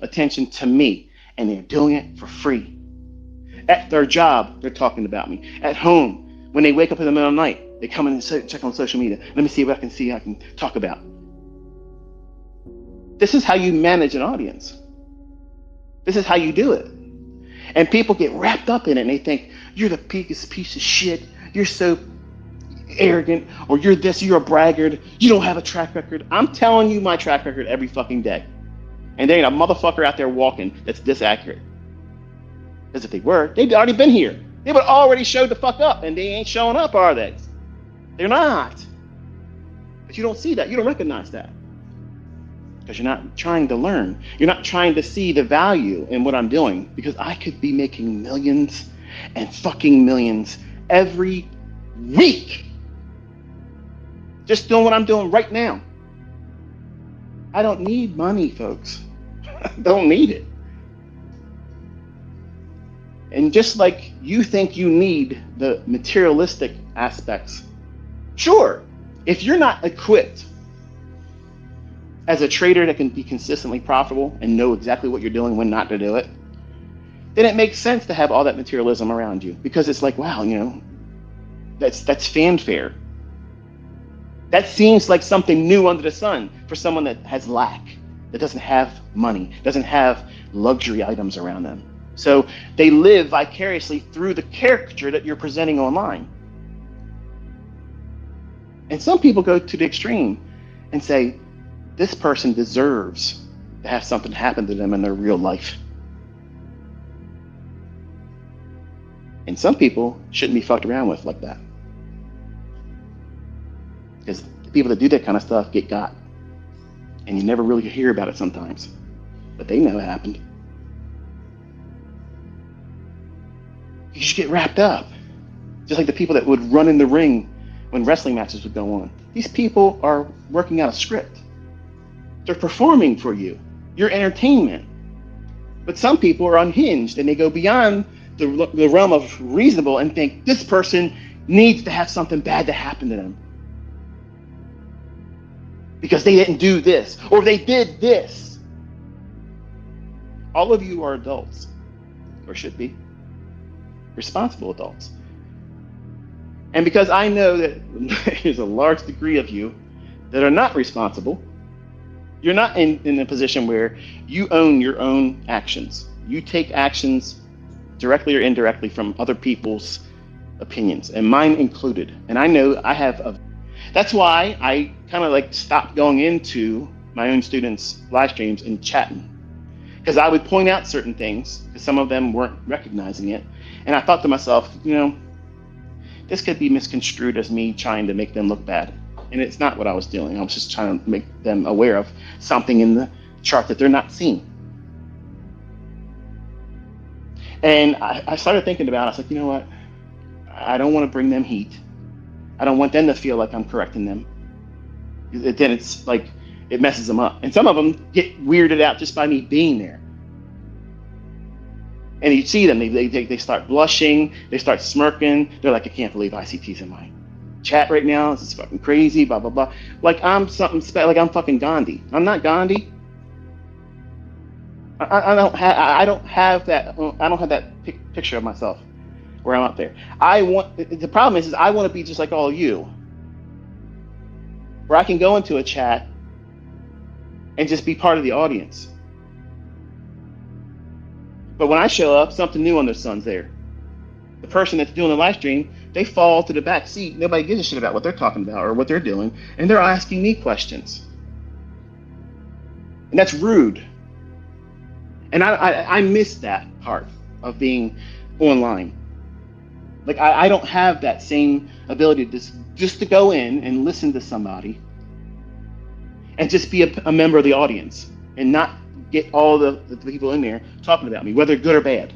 attention to me, and they're doing it for free. At their job, they're talking about me. At home, when they wake up in the middle of the night, they come in and check on social media. Let me see what I can talk about. This is how you manage an audience. This is how you do it. And people get wrapped up in it and they think, you're the biggest piece of shit. You're so arrogant, or you're this, you're a braggart. You don't have a track record. I'm telling you my track record every fucking day. And there ain't a motherfucker out there walking that's this accurate. Because if they were, they'd already been here. They would already showed the fuck up, and they ain't showing up, are they? They're not. But you don't see that. You don't recognize that. Because you're not trying to learn. You're not trying to see the value in what I'm doing. Because I could be making millions and fucking millions every week. Just doing what I'm doing right now. I don't need money, folks. I don't need it. And just like you think you need the materialistic aspects, sure, if you're not equipped as a trader that can be consistently profitable and know exactly what you're doing, when not to do it, then it makes sense to have all that materialism around you, because it's like, wow, that's fanfare. That seems like something new under the sun for someone that has lack, that doesn't have money, doesn't have luxury items around them. So they live vicariously through the caricature that you're presenting online. And some people go to the extreme and say, this person deserves to have something happen to them in their real life. And some people shouldn't be fucked around with like that. Because the people that do that kind of stuff get got. And you never really hear about it sometimes. But they know it happened. You just get wrapped up. Just like the people that would run in the ring when wrestling matches would go on. These people are working out a script. They're performing for you. Your entertainment. But some people are unhinged and they go beyond the realm of reasonable and think this person needs to have something bad to happen to them. Because they didn't do this, or they did this. All of you are adults, or should be, responsible adults. And because I know that there's a large degree of you that are not responsible, you're not in a position where you own your own actions. You take actions directly or indirectly from other people's opinions, and mine included. And I know I have that's why I kind of like stopped going into my own students' live streams and chatting. Because I would point out certain things, because some of them weren't recognizing it. And I thought to myself, this could be misconstrued as me trying to make them look bad. And it's not what I was doing. I was just trying to make them aware of something in the chart that they're not seeing. And I started thinking about it. I was like, you know what? I don't want to bring them heat. I don't want them to feel like I'm correcting them. Then it's like, it messes them up. And some of them get weirded out just by me being there. And you see them, they start blushing, they start smirking. They're like, I can't believe ICT's in my chat right now. This is fucking crazy, blah, blah, blah. Like I'm something special, like I'm fucking Gandhi. I'm not Gandhi. I don't have that picture of myself where I'm up there. The problem is I want to be just like all of you, where I can go into a chat and just be part of the audience. But when I show up, something new under the sun's there. The person that's doing the live stream, they fall to the back seat. Nobody gives a shit about what they're talking about or what they're doing, and they're asking me questions. And that's rude. And I miss that part of being online. Like I don't have that same ability just to go in and listen to somebody and just be a member of the audience and not get all the people in there talking about me, whether good or bad.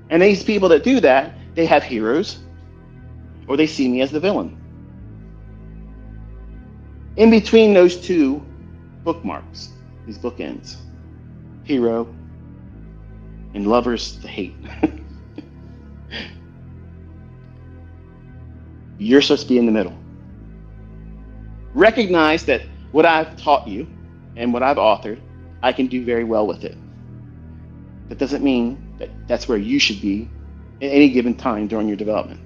And these people that do that, they have heroes or they see me as the villain. In between those two bookmarks, these bookends, hero and lovers to hate. You're supposed to be in the middle. Recognize that what I've taught you and what I've authored, I can do very well with it. That doesn't mean that that's where you should be at any given time during your development.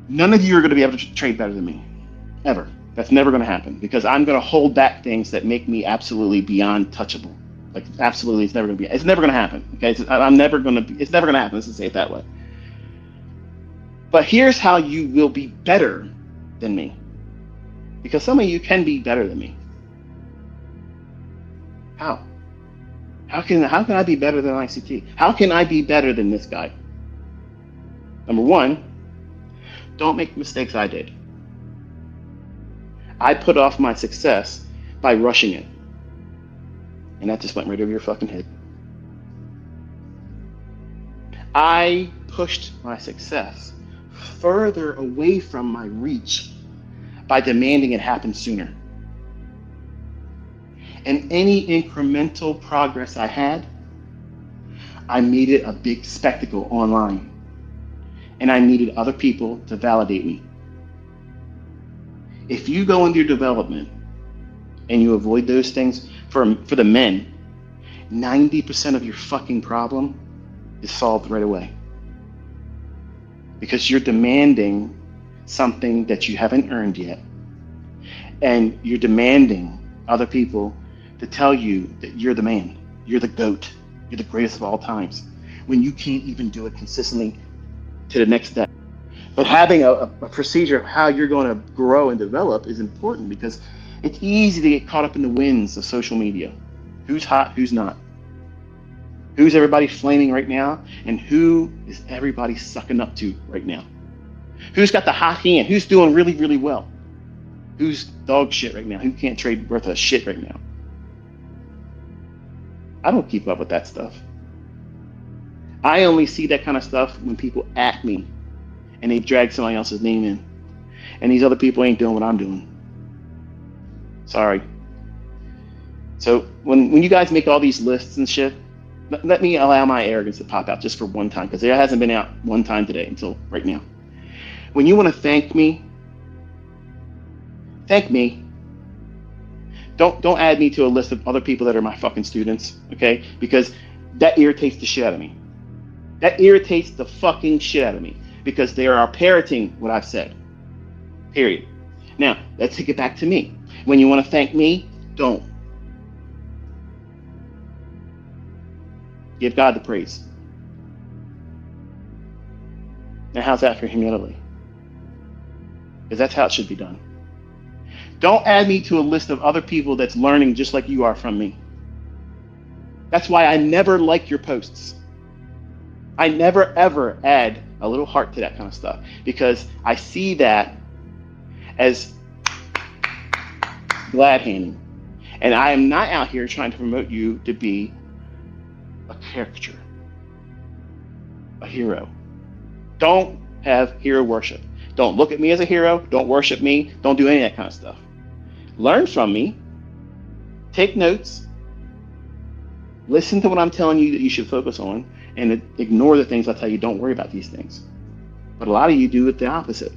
None of you are going to be able to trade better than me, ever. That's never going to happen, because I'm going to hold back things that make me absolutely beyond touchable. Like, absolutely, it's never going to happen. Okay, it's never going to happen. Let's just say it that way. But here's how you will be better than me, because some of you can be better than me. How? How can I be better than ICT? How can I be better than this guy? Number one, don't make the mistakes I did. I put off my success by rushing it. And that just went right over your fucking head. I pushed my success further away from my reach by demanding it happen sooner. And any incremental progress I had, I made it a big spectacle online. And I needed other people to validate me. If you go into your development and you avoid those things, for the men, 90% of your fucking problem is solved right away. Because you're demanding something that you haven't earned yet. And you're demanding other people to tell you that you're the man, you're the GOAT, you're the greatest of all times, when you can't even do it consistently to the next step. But having a procedure of how you're going to grow and develop is important, because it's easy to get caught up in the winds of social media. Who's hot, who's not? Who's everybody flaming right now? And who is everybody sucking up to right now? Who's got the hot hand? Who's doing really, really well? Who's dog shit right now? Who can't trade worth a shit right now? I don't keep up with that stuff. I only see that kind of stuff when people at me and they drag somebody else's name in. And these other people ain't doing what I'm doing. Sorry. So when you guys make all these lists and shit, let me allow my arrogance to pop out just for one time, because it hasn't been out one time today until right now. When you want to thank me. Don't add me to a list of other people that are my fucking students, okay? Because that irritates the shit out of me. That irritates the fucking shit out of me, because they are parroting what I've said. Period. Now, let's take it back to me. When you want to thank me, don't. Give God the praise. Now, how's that for humility? Because that's how it should be done. Don't add me to a list of other people that's learning just like you are from me. That's why I never like your posts. I never ever add a little heart to that kind of stuff, because I see that as glad handing. And I am not out here trying to promote you to be a caricature, a hero. Don't have hero worship. Don't look at me as a hero. Don't worship me. Don't do any of that kind of stuff. Learn from me. Take notes. Listen to what I'm telling you that you should focus on, and ignore the things I tell you don't worry about these things. But a lot of you do it the opposite.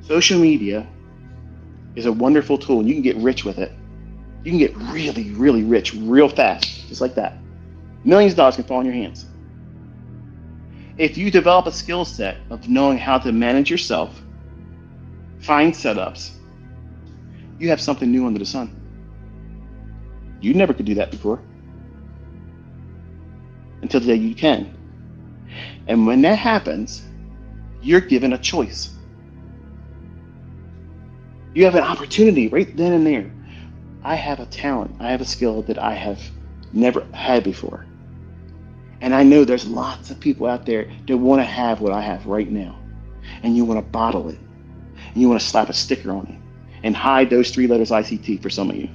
Social media is a wonderful tool, and you can get rich with it. You can get really, really rich real fast, just like that. Millions of dollars can fall in your hands. If you develop a skill set of knowing how to manage yourself, find setups, you have something new under the sun. You never could do that before. Until the day you can. And when that happens, you're given a choice. You have an opportunity right then and there. I have a talent, I have a skill that I have never had before. And I know there's lots of people out there that want to have what I have right now. And you want to bottle it. And you want to slap a sticker on it. And hide those 3 letters ICT for some of you.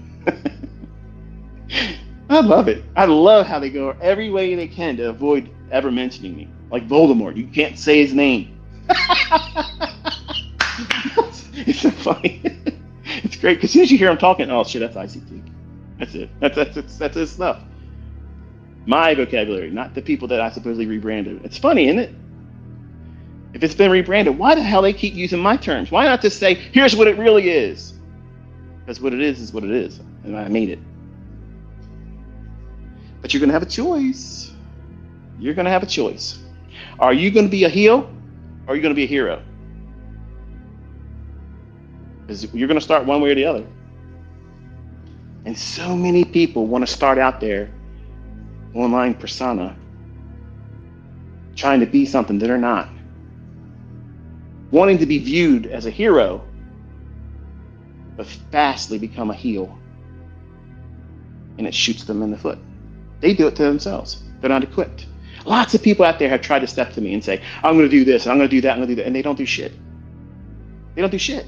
I love it. I love how they go every way they can to avoid ever mentioning me. Like Voldemort, you can't say his name. It's so funny. It's great, because as soon as you hear him talking, oh shit, that's ICT. That's it. That's his stuff. My vocabulary, not the people that I supposedly rebranded. It's funny, isn't it? If it's been rebranded, why the hell they keep using my terms? Why not just say, here's what it really is? Because what it is what it is. And I mean it. But you're going to have a choice. You're going to have a choice. Are you going to be a heel or are you going to be a hero? Because you're going to start one way or the other. And so many people want to start out there, online persona, trying to be something that they're not. Wanting to be viewed as a hero, but fastly become a heel. And it shoots them in the foot. They do it to themselves. They're not equipped. Lots of people out there have tried to step to me and say, I'm going to do this, I'm going to do that, I'm going to do that. And they don't do shit. They don't do shit.